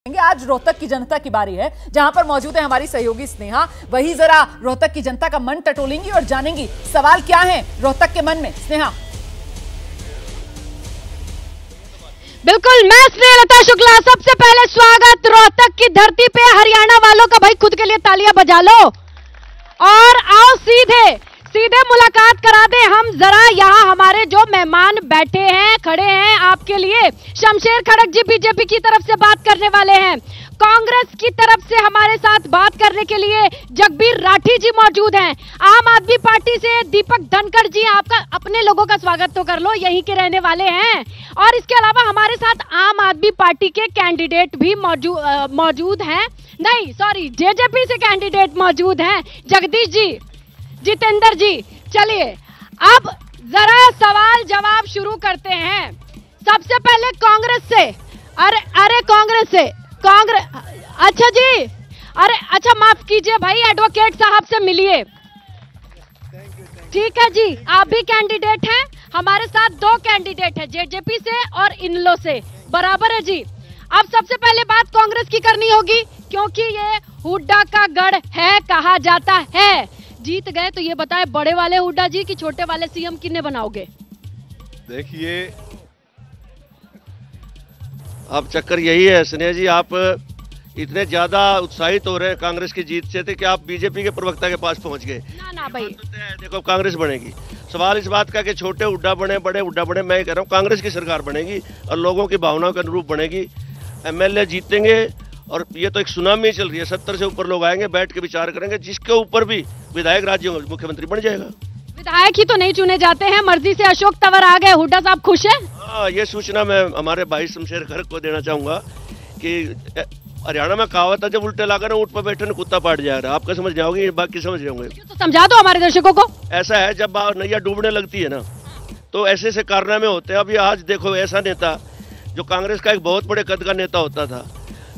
आज रोहतक की जनता की बारी है, जहां पर मौजूद है हमारी सहयोगी स्नेहा। वही जरा रोहतक की जनता का मन टटोलेंगी और जानेंगी सवाल क्या है रोहतक के मन में। स्नेहा। बिल्कुल, मैं स्नेहलता शुक्ला। सबसे पहले स्वागत रोहतक की धरती पे हरियाणा वालों का। भाई खुद के लिए तालियां बजा लो और आओ सीधे मुलाकात करा दे हम जरा। यहाँ हमारे जो मेहमान बैठे हैं, खड़े हैं आपके लिए। शमशेर खड़क जी बीजेपी की तरफ से बात करने वाले हैं। कांग्रेस की तरफ से हमारे साथ बात करने के लिए जगबीर राठी जी मौजूद हैं। आम आदमी पार्टी से दीपक धनखड़ जी, आपका अपने लोगों का स्वागत तो कर लो, यहीं के रहने वाले हैं। और इसके अलावा हमारे साथ आम आदमी पार्टी के कैंडिडेट भी मौजूद हैं। नहीं सॉरी, जेजेपी से कैंडिडेट मौजूद हैं। जगदीश जी, जितेंद्र जी। चलिए अब जरा सवाल जवाब शुरू करते हैं। सबसे पहले कांग्रेस से। अरे कांग्रेस से अच्छा जी, अरे अच्छा माफ कीजिए भाई, एडवोकेट साहब से मिलिए। ठीक है जी, आप भी कैंडिडेट हैं। हमारे साथ दो कैंडिडेट हैं, जेजेपी से और इनलो से। बराबर है जी। अब सबसे पहले बात कांग्रेस की करनी होगी, क्योंकि ये हुड्डा का गढ़ है कहा जाता है। जीत गए तो ये बताए, बड़े वाले हुड्डा जी की छोटे वाले सीएम किन्हें बनाओगे? देखिए, अब चक्कर यही है स्नेहा जी, आप इतने ज्यादा उत्साहित हो रहे हैं कांग्रेस की जीत से थे कि आप बीजेपी के प्रवक्ता के पास पहुंच गए। ना भाई, देखो कांग्रेस बनेगी। सवाल इस बात का कि छोटे हुड्डा बने, बड़े हुड्डा बने, मैं कह रहा हूँ कांग्रेस की सरकार बनेगी और लोगों की भावनाओं के अनुरूप बनेगी। एमएलए जीतेंगे और ये तो एक सुनामी चल रही है, 70 से ऊपर लोग आएंगे, बैठ के विचार करेंगे, जिसके ऊपर भी विधायक राज्य मुख्यमंत्री बन जाएगा। विधायक ही तो नहीं चुने जाते हैं, मर्जी से अशोक तंवर आ गए। हुड्डा साहब खुश है? हाँ, ये सूचना मैं हमारे भाई शमशेर खड़क को देना चाहूंगा कि हरियाणा में कहावत है, जब उल्टे लाकर ना ऊँट पर बैठे न कुत्ता पाट जाएगा। आपका समझ नहीं आओगे, बाकी समझ रहे होंगे। तो समझा दो हमारे दर्शकों को। ऐसा है, जब नैया डूबने लगती है ना, तो ऐसे ऐसे कारनामे होते हैं। अभी आज देखो, ऐसा नेता जो कांग्रेस का एक बहुत बड़े कद का नेता होता था,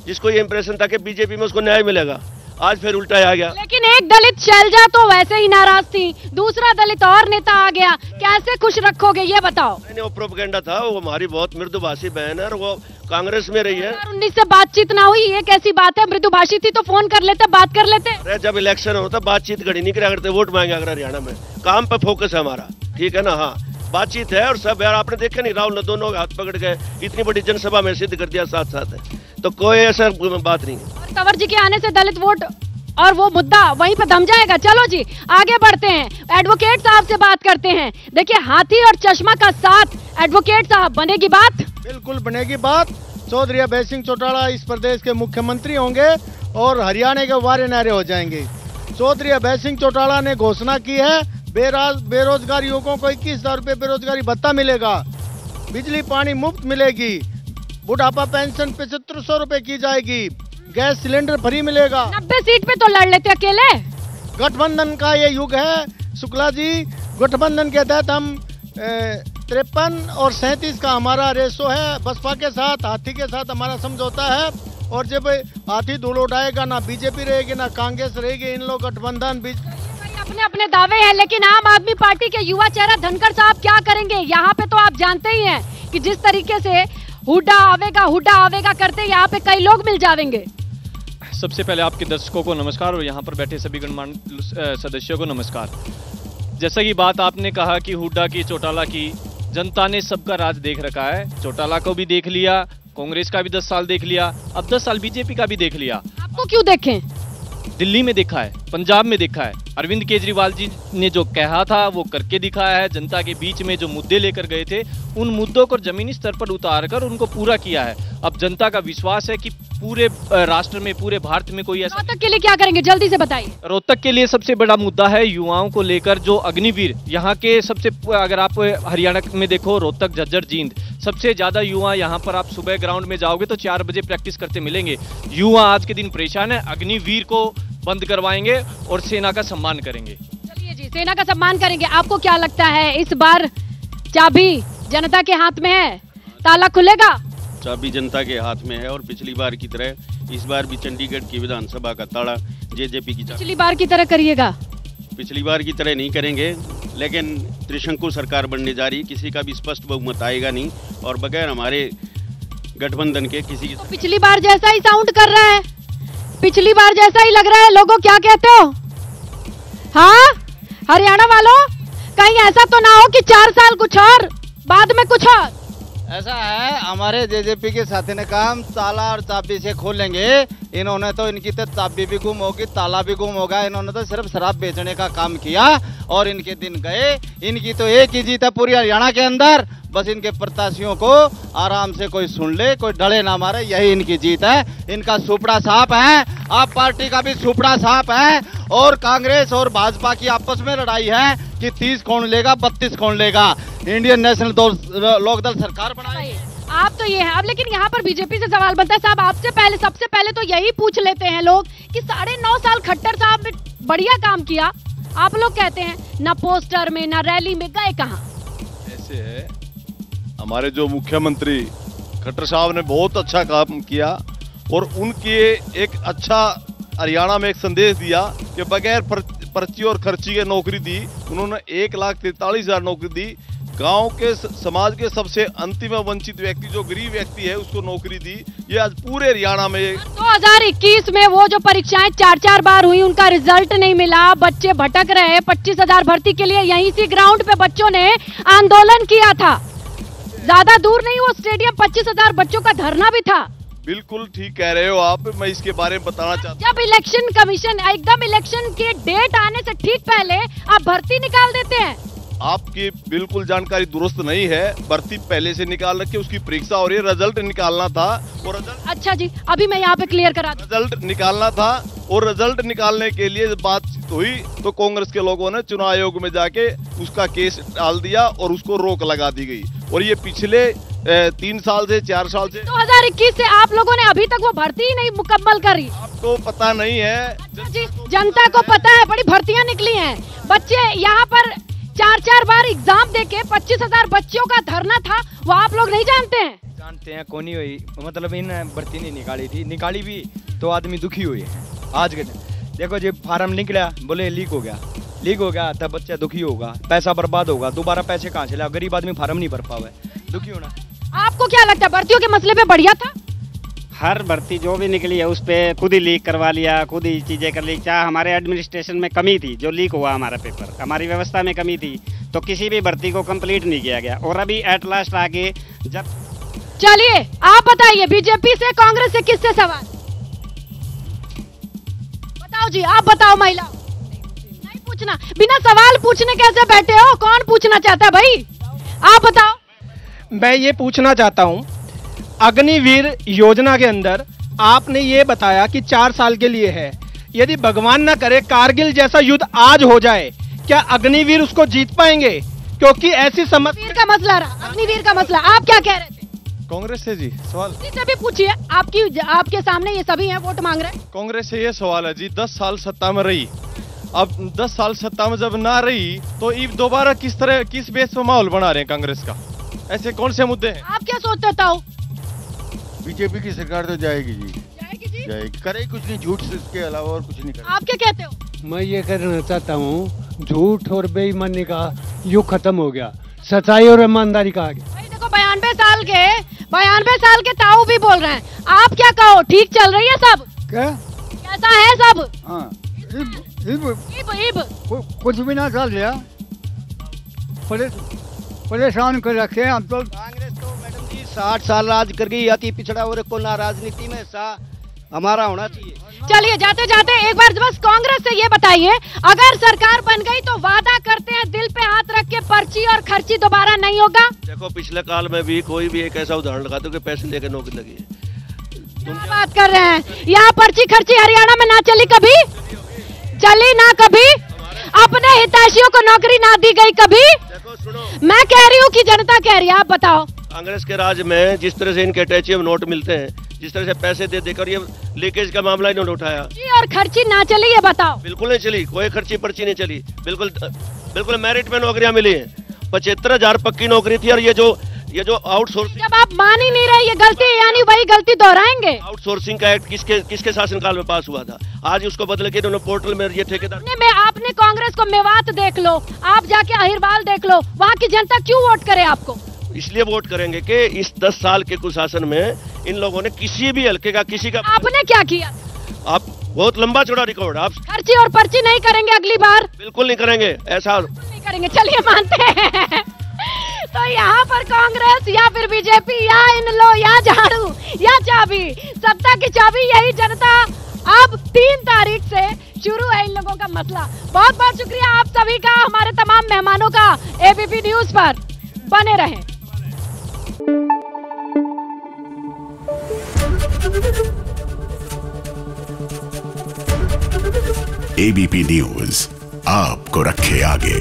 जिसको ये इंप्रेशन था कि बीजेपी में उसको न्याय मिलेगा, आज फिर उल्टा आ गया। लेकिन एक दलित शैलजा तो वैसे ही नाराज थी, दूसरा दलित और नेता आ गया, कैसे खुश रखोगे ये बताओ? नहीं, वो प्रोपेगेंडा था। वो हमारी बहुत मृदुभाषी बहन है और वो कांग्रेस में रही है। 2019 से बातचीत ना हुई, ये कैसी बात है? मृदुभाषी थी तो फोन कर लेते, बात कर लेते। अरे जब इलेक्शन होता बातचीत घड़ी नहीं करा करते, वोट मांगे अगर हरियाणा में। काम पे फोकस है हमारा, ठीक है ना। हाँ, बातचीत है और सब यार, आपने देखा नहीं, राहुल ने दोनों हाथ पकड़ के इतनी बड़ी जनसभा में सिद्ध कर दिया साथ साथ है, तो कोई ऐसा बात नहीं है। और तंवर जी के आने से दलित वोट और वो मुद्दा वहीं पर दम जाएगा। चलो जी आगे बढ़ते हैं, एडवोकेट साहब से बात करते हैं। देखिए, हाथी और चश्मा का साथ, एडवोकेट साहब बनेगी बात? बिल्कुल बनेगी बात। चौधरी अभय सिंह चौटाला इस प्रदेश के मुख्यमंत्री होंगे और हरियाणा के वारे नारे हो जाएंगे। चौधरी अभय सिंह चौटाला ने घोषणा की है, बेरोजगार युवकों को 21,000 रुपये बेरोजगारी भत्ता मिलेगा, बिजली पानी मुफ्त मिलेगी, बुढ़ापा पेंशन 7500 रुपए की जाएगी, गैस सिलेंडर फ्री मिलेगा। 90 सीट पे तो लड़ लेते अकेले। गठबंधन का ये युग है शुक्ला जी। गठबंधन के तहत हम 53 और 37 का हमारा रेशो है बसपा के साथ, हाथी के साथ हमारा समझौता है। और जब हाथी धूल उड़ाएगा, ना बीजेपी रहेगी ना कांग्रेस रहेगी, इन लोग गठबंधन अपने अपने दावे हैं। लेकिन आम आदमी पार्टी के युवा चेहरा धनखड़ साहब क्या करेंगे? यहाँ पे तो आप जानते ही हैं कि जिस तरीके से हुड्डा आवेगा करते यहाँ पे कई लोग मिल जाएंगे। सबसे पहले आपके दर्शकों को नमस्कार और यहाँ पर बैठे सभी गणमान्य सदस्यों को नमस्कार। जैसा कि बात आपने कहा कि हुड्डा की, चौटाला की, जनता ने सबका राज देख रखा है। चौटाला को भी देख लिया, कांग्रेस का भी 10 साल देख लिया, अब 10 साल बीजेपी का भी देख लिया। आपको क्यों देखें? दिल्ली में देखा है, पंजाब में देखा है। अरविंद केजरीवाल जी ने जो कहा था वो करके दिखाया है। जनता के बीच में जो मुद्दे लेकर गए थे, उन मुद्दों को जमीनी स्तर पर उतारकर उनको पूरा किया है। अब जनता का विश्वास है कि पूरे राष्ट्र में, पूरे भारत में कोई ऐसा। रोहतक के लिए क्या करेंगे जल्दी से बताइए। रोहतक के लिए सबसे बड़ा मुद्दा है युवाओं को लेकर, जो अग्निवीर यहाँ के सबसे, अगर आप हरियाणा में देखो, रोहतक, झज्जर, जींद, सबसे ज्यादा युवा यहाँ पर, आप सुबह ग्राउंड में जाओगे तो 4 बजे प्रैक्टिस करते मिलेंगे। युवा आज के दिन परेशान है, अग्निवीर को बंद करवाएंगे और सेना का सम्मान करेंगे। चलिए जी, सेना का सम्मान करेंगे। आपको क्या लगता है इस बार चाबी जनता के हाथ में है, ताला खुलेगा? चाबी जनता के हाथ में है और पिछली बार की तरह इस बार भी चंडीगढ़ की विधानसभा का ताला जेजेपी की। पिछली बार की तरह करिएगा? पिछली बार की तरह नहीं करेंगे, लेकिन त्रिशंकु सरकार बनने जा रही, किसी का भी स्पष्ट बहुमत आएगा नहीं और बगैर हमारे गठबंधन के किसी की। तो पिछली बार जैसा ही साउंड कर रहा है, पिछली बार जैसा ही लग रहा है। लोगों क्या कहते हो? हाँ हरियाणा वालों, कहीं ऐसा तो ना हो कि 4 साल कुछ और बाद में कुछ और। ऐसा है, हमारे जेजेपी के साथी ने कहा हम ताला और चाबी से खोलेंगे। इन्होंने तो, इनकी तो चाबी भी गुम होगी, ताला भी गुम होगा। इन्होंने तो सिर्फ शराब बेचने का काम किया और इनके दिन गए। इनकी तो एक ही जीत है पूरी हरियाणा के अंदर, बस इनके प्रत्याशियों को आराम से कोई सुन ले, कोई डरे ना मारे, यही इनकी जीत है। इनका सुपड़ा साफ है, आप पार्टी का भी सुपड़ा साफ है। और कांग्रेस और भाजपा की आपस में लड़ाई है कि 30 कौन लेगा, 32 कौन लेगा। इंडियन नेशनल लोकदल सरकार बनाई। आप तो ये है। अब लेकिन यहाँ पर बीजेपी से सवाल बनता है साहब, आपसे पहले, सबसे पहले तो यही पूछ लेते हैं लोग कि 9.5 साल खट्टर साहब ने बढ़िया काम किया, आप लोग कहते हैं ना पोस्टर में ना रैली में, गए कहाँ? ऐसे है, हमारे जो मुख्यमंत्री खट्टर साहब ने बहुत अच्छा काम किया और उनके एक अच्छा हरियाणा में एक संदेश दिया कि बगैर पर्ची और खर्ची के नौकरी दी। उन्होंने 1,43,000 नौकरी दी। गांव के समाज के सबसे अंतिम वंचित व्यक्ति, जो गरीब व्यक्ति है, उसको नौकरी दी। ये आज पूरे हरियाणा में 2021 में वो जो परीक्षाएं 4-4 बार हुई, उनका रिजल्ट नहीं मिला, बच्चे भटक रहे। 25,000 भर्ती के लिए यहीं सी ग्राउंड पे बच्चों ने आंदोलन किया था। ज्यादा दूर नहीं वो स्टेडियम, 25,000 बच्चों का धरना भी था। बिल्कुल ठीक कह रहे हो आप, मैं इसके बारे में बताना चाहता हूँ। जब इलेक्शन कमीशन एकदम इलेक्शन के डेट आने से ठीक पहले आप भर्ती निकाल देते हैं। आपकी बिल्कुल जानकारी दुरुस्त नहीं है। भर्ती पहले से निकाल रखी, उसकी परीक्षा हो रही है, रिजल्ट निकालना था और अच्छा जी, अभी मैं यहाँ पे क्लियर करा दूं। रिजल्ट निकालना था और रिजल्ट निकालने के लिए बातचीत हुई तो कांग्रेस के लोगों ने चुनाव आयोग में जाके उसका केस डाल दिया और उसको रोक लगा दी गई। और ये पिछले 3 साल से 4 साल से 2021 से आप लोगों ने अभी तक वो भर्ती ही नहीं मुकम्मल करी। आपको पता नहीं है? अच्छा जी, जनता को पता है, बड़ी भर्तियां निकली हैं। बच्चे यहाँ पर 4-4 बार एग्जाम देके 25,000 बच्चों का धरना था, वो आप लोग नहीं जानते हैं? जानते हैं, कौन ही हुई, मतलब इन भर्ती नहीं निकाली थी, निकाली भी तो आदमी दुखी हुए हैं आज के दिन। देखो जी, फार्म निकला, बोले लीक हो गया तब बच्चा दुखी होगा, पैसा बर्बाद होगा, दोबारा पैसे कहाँ से लाओ? गरीब आदमी फार्म नहीं भर पावे, दुखी होना। आपको क्या लगता है भर्तियों के मसले पे बढ़िया था? हर भर्ती जो भी निकली है उस पर खुद ही लीक करवा लिया, खुद ही चीजें कर ली। चाहे हमारे एडमिनिस्ट्रेशन में कमी थी जो लीक हुआ, हमारा पेपर, हमारी व्यवस्था में कमी थी, तो किसी भी भर्ती को कंप्लीट नहीं किया गया। और अभी एट लास्ट आगे जब, चलिए आप बताइए, बीजेपी से, कांग्रेस से, किससे सवाल? बताओ जी, आप बताओ। महिला नहीं पूछना, बिना सवाल पूछने कैसे बैठे हो? कौन पूछना चाहता है भाई? आप बताओ। मैं ये पूछना चाहता हूँ, अग्निवीर योजना के अंदर आपने ये बताया कि 4 साल के लिए है। यदि भगवान न करे कारगिल जैसा युद्ध आज हो जाए, क्या अग्निवीर उसको जीत पाएंगे? क्योंकि ऐसी समस्या का मसला रहा, अग्निवीर का मसला। आप क्या कह रहे थे? कांग्रेस से जी सवाल, से भी पूछिए, आपके सामने ये सभी हैं, वोट मांग रहे हैं। कांग्रेस से ये सवाल है जी, 10 साल सत्ता में रही, अब 10 साल सत्ता में जब ना रही तो ये दोबारा किस बेस पर माहौल बना रहे हैं कांग्रेस का? ऐसे कौन से मुद्दे हैं? आप क्या सोचते हो? बीजेपी की सरकार तो जाएगी जी, जाएगी। करे कुछ नहीं, झूठ से इसके अलावा और कुछ नहीं करे। आप क्या कहते हो? मैं ये कहना चाहता हूँ, झूठ और बेईमानी का युग खत्म हो गया, सच्चाई और ईमानदारी का आ गया। भाई देखो, 92 साल के ताऊ भी बोल रहे हैं। आप क्या कहो, ठीक चल रही है सब? क्या कैसा है सब? हाँ, इब कुछ भी ना चल रहा, परेशान कर रखे हम तो। कांग्रेस तो मैडम जी 60 साल राज कर गई, अति पिछड़ा और को ना राजनीति में सा हमारा होना चाहिए। चलिए जाते जाते एक बार बस कांग्रेस से ये बताइए, अगर सरकार बन गई तो वादा करते हैं दिल पे हाथ रख के पर्ची और खर्ची दोबारा नहीं होगा? देखो, पिछले काल में भी कोई भी एक ऐसा उदाहरण लगा दो कि पैसे लेकर नौकरी लगी है। क्या बात कर रहे हैं? यहाँ पर्ची खर्ची हरियाणा में ना चली कभी, चली ना कभी, अपने हितैषियों को नौकरी ना दी गई कभी। मैं कह रही हूँ कि जनता कह रही है, आप बताओ। कांग्रेस के राज में जिस तरह से इनके अटैची में नोट मिलते हैं, जिस तरह से पैसे दे देकर ये लीकेज का मामला इन्होंने उठाया, और खर्ची ना चली, ये बताओ। बिल्कुल नहीं चली, कोई खर्ची पर्ची नहीं चली, बिल्कुल मेरिट में नौकरियां मिली हैं। 75,000 पक्की नौकरी थी। और ये जो आउटसोर्सिंग, जब आप मान ही नहीं रहे ये गलती, यानी वही गलती दोहराएंगे। आउटसोर्सिंग का एक्ट किसके शासनकाल में पास हुआ था? आज उसको बदल के इन्होंने पोर्टल में ये ठेकेदार में, आपने कांग्रेस को मेवात देख लो, आप जाके अहिरवाल देख लो, वहाँ की जनता क्यों वोट करे आपको? इसलिए वोट करेंगे कि इस 10 साल के कुशासन में इन लोगों ने किसी भी हल्के का किसी का आपने क्या किया? आप बहुत लंबा चौड़ा रिकॉर्ड, आप खर्ची और पर्ची नहीं करेंगे अगली बार? बिल्कुल नहीं करेंगे, ऐसा नहीं करेंगे। चलिए मानते हैं। तो यहाँ पर कांग्रेस या फिर बीजेपी या इन लो या झाड़ू या चाबी, सत्ता की चाबी यही जनता। अब 3 तारीख से शुरू है इन लोगों का मसला। बहुत बहुत शुक्रिया आप सभी का, हमारे तमाम मेहमानों का। एबीपी न्यूज पर बने रहें। एबीपी न्यूज आपको रखे आगे।